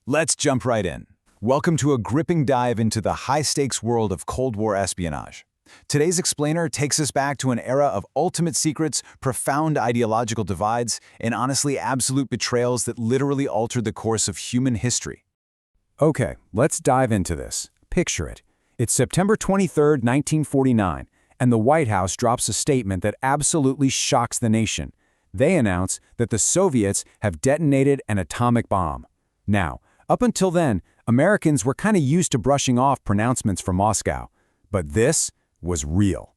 Let's jump right in. Welcome to a gripping dive into the high-stakes world of Cold War espionage. Today's explainer takes us back to an era of ultimate secrets, profound ideological divides, and honestly absolute betrayals that literally altered the course of human history. Okay, let's dive into this. Picture it. It's September 23, 1949, and the White House drops a statement that absolutely shocks the nation. They announce that the Soviets have detonated an atomic bomb. Now, up until then, Americans were kind of used to brushing off pronouncements from Moscow. But this was real.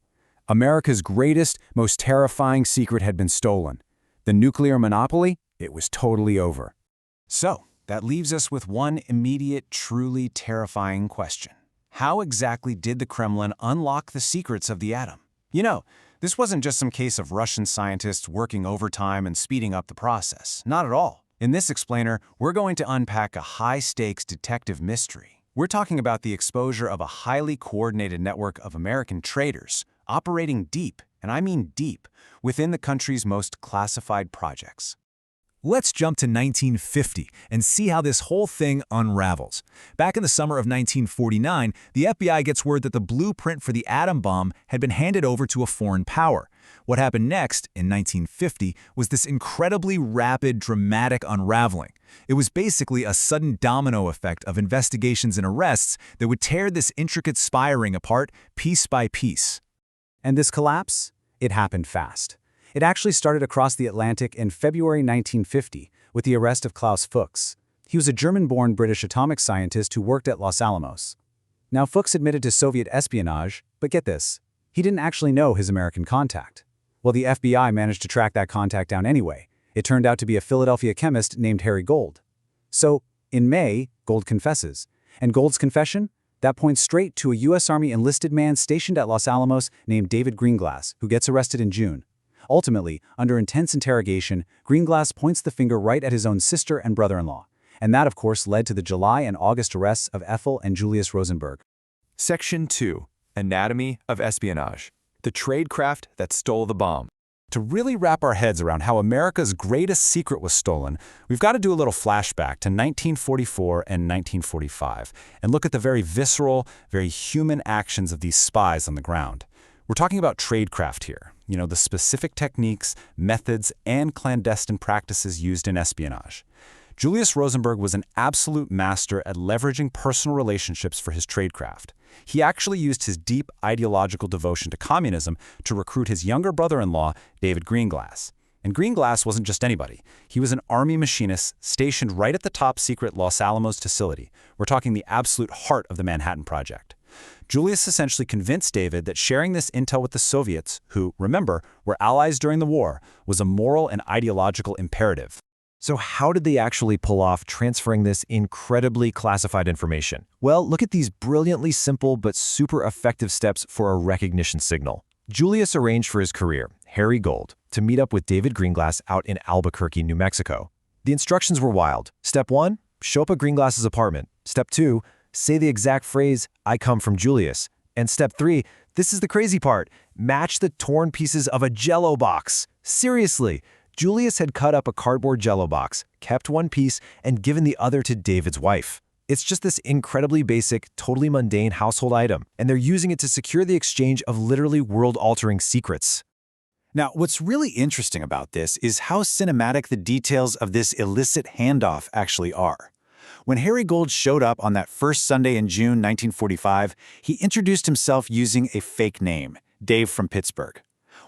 America's greatest, most terrifying secret had been stolen. The nuclear monopoly, it was totally over. So, that leaves us with one immediate, truly terrifying question. How exactly did the Kremlin unlock the secrets of the atom? You know, this wasn't just some case of Russian scientists working overtime and speeding up the process. Not at all. In this explainer, we're going to unpack a high-stakes detective mystery. We're talking about the exposure of a highly coordinated network of American traders operating deep, and I mean deep, within the country's most classified projects. Let's jump to 1950 and see how this whole thing unravels. Back in the summer of 1949, the FBI gets word that the blueprint for the atom bomb had been handed over to a foreign power. What happened next, in 1950, was this incredibly rapid, dramatic unraveling. It was basically a sudden domino effect of investigations and arrests that would tear this intricate spy ring apart piece by piece. And this collapse? It happened fast. It actually started across the Atlantic in February 1950 with the arrest of Klaus Fuchs. He was a German-born British atomic scientist who worked at Los Alamos. Now, Fuchs admitted to Soviet espionage, but get this, he didn't actually know his American contact. Well, the FBI managed to track that contact down anyway. It turned out to be a Philadelphia chemist named Harry Gold. So, in May, Gold confesses. And Gold's confession? That points straight to a U.S. Army enlisted man stationed at Los Alamos named David Greenglass, who gets arrested in June. Ultimately, under intense interrogation, Greenglass points the finger right at his own sister and brother-in-law. And that, of course, led to the July and August arrests of Ethel and Julius Rosenberg. Section 2. Anatomy of Espionage. The tradecraft that stole the bomb. To really wrap our heads around how America's greatest secret was stolen, we've got to do a little flashback to 1944 and 1945 and look at the very visceral, very human actions of these spies on the ground. We're talking about tradecraft here, the specific techniques, methods, and clandestine practices used in espionage. Julius Rosenberg was an absolute master at leveraging personal relationships for his tradecraft. He actually used his deep ideological devotion to communism to recruit his younger brother-in-law, David Greenglass. And Greenglass wasn't just anybody. He was an Army machinist stationed right at the top-secret Los Alamos facility. We're talking the absolute heart of the Manhattan Project. Julius essentially convinced David that sharing this intel with the Soviets, who, remember, were allies during the war, was a moral and ideological imperative. So how did they actually pull off transferring this incredibly classified information? Well, look at these brilliantly simple but super effective steps for a recognition signal. Julius arranged for his courier, Harry Gold, to meet up with David Greenglass out in Albuquerque, New Mexico. The instructions were wild. Step 1, show up at Greenglass's apartment. Step 2, say the exact phrase, "I come from Julius." And step 3, this is the crazy part, match the torn pieces of a Jello box. Seriously, Julius had cut up a cardboard Jello box, kept one piece, and given the other to David's wife. It's just this incredibly basic, totally mundane household item, and they're using it to secure the exchange of literally world-altering secrets. Now, what's really interesting about this is how cinematic the details of this illicit handoff actually are. When Harry Gold showed up on that first Sunday in June 1945, he introduced himself using a fake name, Dave from Pittsburgh.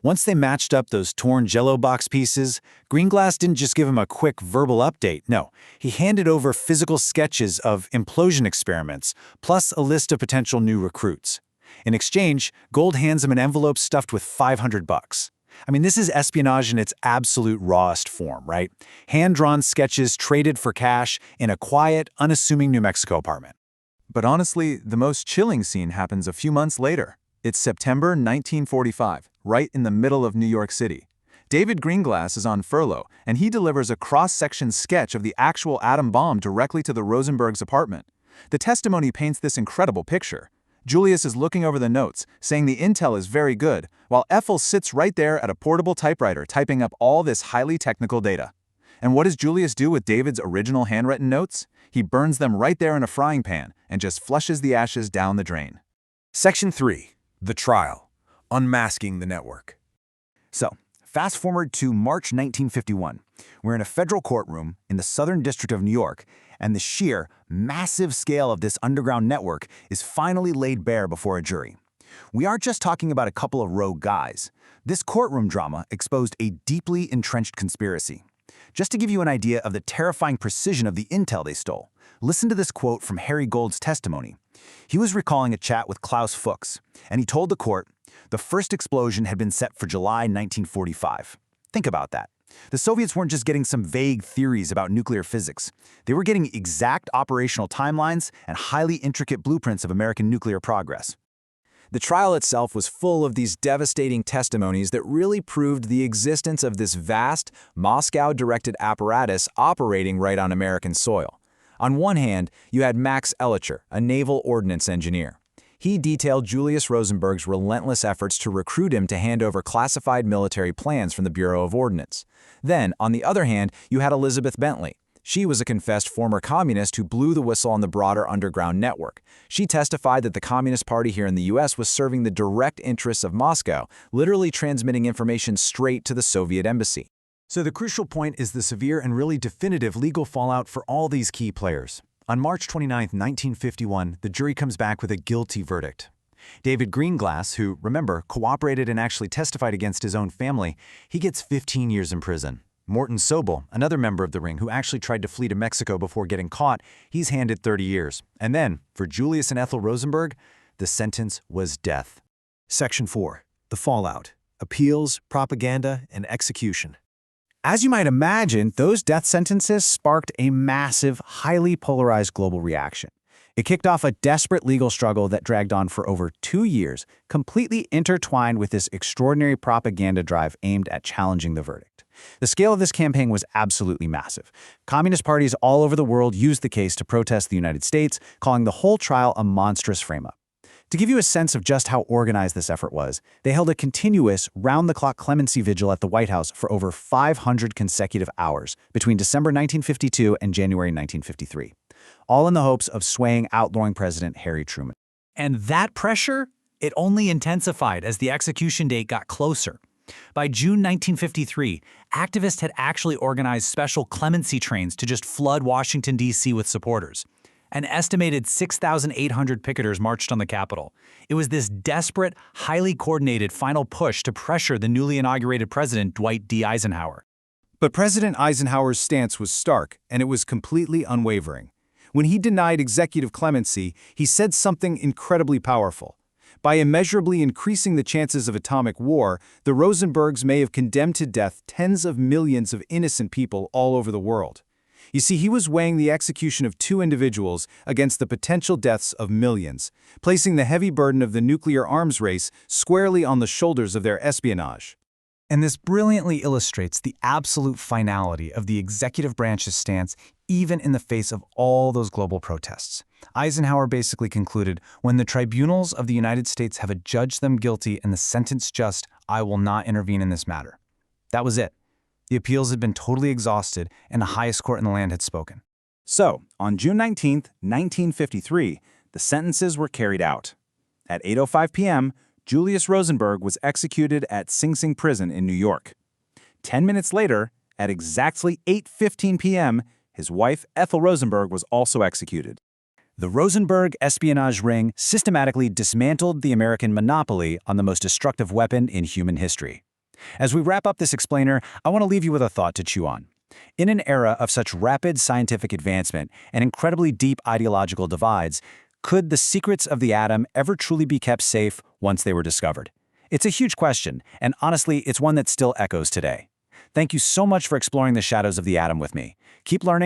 Once they matched up those torn Jello box pieces, Greenglass didn't just give him a quick verbal update. No, he handed over physical sketches of implosion experiments, plus a list of potential new recruits. In exchange, Gold hands him an envelope stuffed with $500. I mean, this is espionage in its absolute rawest form, right? Hand-drawn sketches traded for cash in a quiet, unassuming New Mexico apartment. But honestly, the most chilling scene happens a few months later. It's September 1945, right in the middle of New York City. David Greenglass is on furlough, and he delivers a cross-section sketch of the actual atom bomb directly to the Rosenbergs' apartment. The testimony paints this incredible picture. Julius is looking over the notes, saying the intel is very good, while Ethel sits right there at a portable typewriter typing up all this highly technical data. And what does Julius do with David's original handwritten notes? He burns them right there in a frying pan and just flushes the ashes down the drain. Section 3. The Trial. Unmasking the Network. So, fast forward to March 1951. We're in a federal courtroom in the Southern District of New York, and the sheer, massive scale of this underground network is finally laid bare before a jury. We aren't just talking about a couple of rogue guys. This courtroom drama exposed a deeply entrenched conspiracy. Just to give you an idea of the terrifying precision of the intel they stole, listen to this quote from Harry Gold's testimony. He was recalling a chat with Klaus Fuchs, and he told the court, the first explosion had been set for July 1945. Think about that. The Soviets weren't just getting some vague theories about nuclear physics. They were getting exact operational timelines and highly intricate blueprints of American nuclear progress. The trial itself was full of these devastating testimonies that really proved the existence of this vast, Moscow-directed apparatus operating right on American soil. On one hand, you had Max Ellicher, a naval ordnance engineer. He detailed Julius Rosenberg's relentless efforts to recruit him to hand over classified military plans from the Bureau of Ordnance. Then, on the other hand, you had Elizabeth Bentley. She was a confessed former communist who blew the whistle on the broader underground network. She testified that the Communist Party here in the US was serving the direct interests of Moscow, literally transmitting information straight to the Soviet embassy. So the crucial point is the severe and really definitive legal fallout for all these key players. On March 29, 1951, the jury comes back with a guilty verdict. David Greenglass, who, remember, cooperated and actually testified against his own family, he gets 15 years in prison. Morton Sobel, another member of the ring who actually tried to flee to Mexico before getting caught, he's handed 30 years. And then, for Julius and Ethel Rosenberg, the sentence was death. Section 4. The Fallout. Appeals, Propaganda, and Execution. As you might imagine, those death sentences sparked a massive, highly polarized global reaction. It kicked off a desperate legal struggle that dragged on for over 2 years, completely intertwined with this extraordinary propaganda drive aimed at challenging the verdict. The scale of this campaign was absolutely massive. Communist parties all over the world used the case to protest the United States, calling the whole trial a monstrous frame-up. To give you a sense of just how organized this effort was, they held a continuous, round-the-clock clemency vigil at the White House for over 500 consecutive hours between December 1952 and January 1953, all in the hopes of swaying outlawing President Harry Truman. And that pressure, it only intensified as the execution date got closer. By June 1953, activists had actually organized special clemency trains to just flood Washington, D.C. with supporters. An estimated 6,800 picketers marched on the Capitol. It was this desperate, highly coordinated final push to pressure the newly inaugurated president, Dwight D. Eisenhower. But President Eisenhower's stance was stark, and it was completely unwavering. When he denied executive clemency, he said something incredibly powerful. By immeasurably increasing the chances of atomic war, the Rosenbergs may have condemned to death tens of millions of innocent people all over the world. You see, he was weighing the execution of 2 individuals against the potential deaths of millions, placing the heavy burden of the nuclear arms race squarely on the shoulders of their espionage. And this brilliantly illustrates the absolute finality of the executive branch's stance even in the face of all those global protests. Eisenhower basically concluded, when the tribunals of the United States have adjudged them guilty and the sentence just, I will not intervene in this matter. That was it. The appeals had been totally exhausted, and the highest court in the land had spoken. So, on June 19, 1953, the sentences were carried out. At 8:05 p.m., Julius Rosenberg was executed at Sing Sing Prison in New York. 10 minutes later, at exactly 8:15 p.m., his wife, Ethel Rosenberg, was also executed. The Rosenberg espionage ring systematically dismantled the American monopoly on the most destructive weapon in human history. As we wrap up this explainer, I want to leave you with a thought to chew on. In an era of such rapid scientific advancement and incredibly deep ideological divides, could the secrets of the atom ever truly be kept safe once they were discovered? It's a huge question, and honestly, it's one that still echoes today. Thank you so much for exploring the shadows of the atom with me. Keep learning.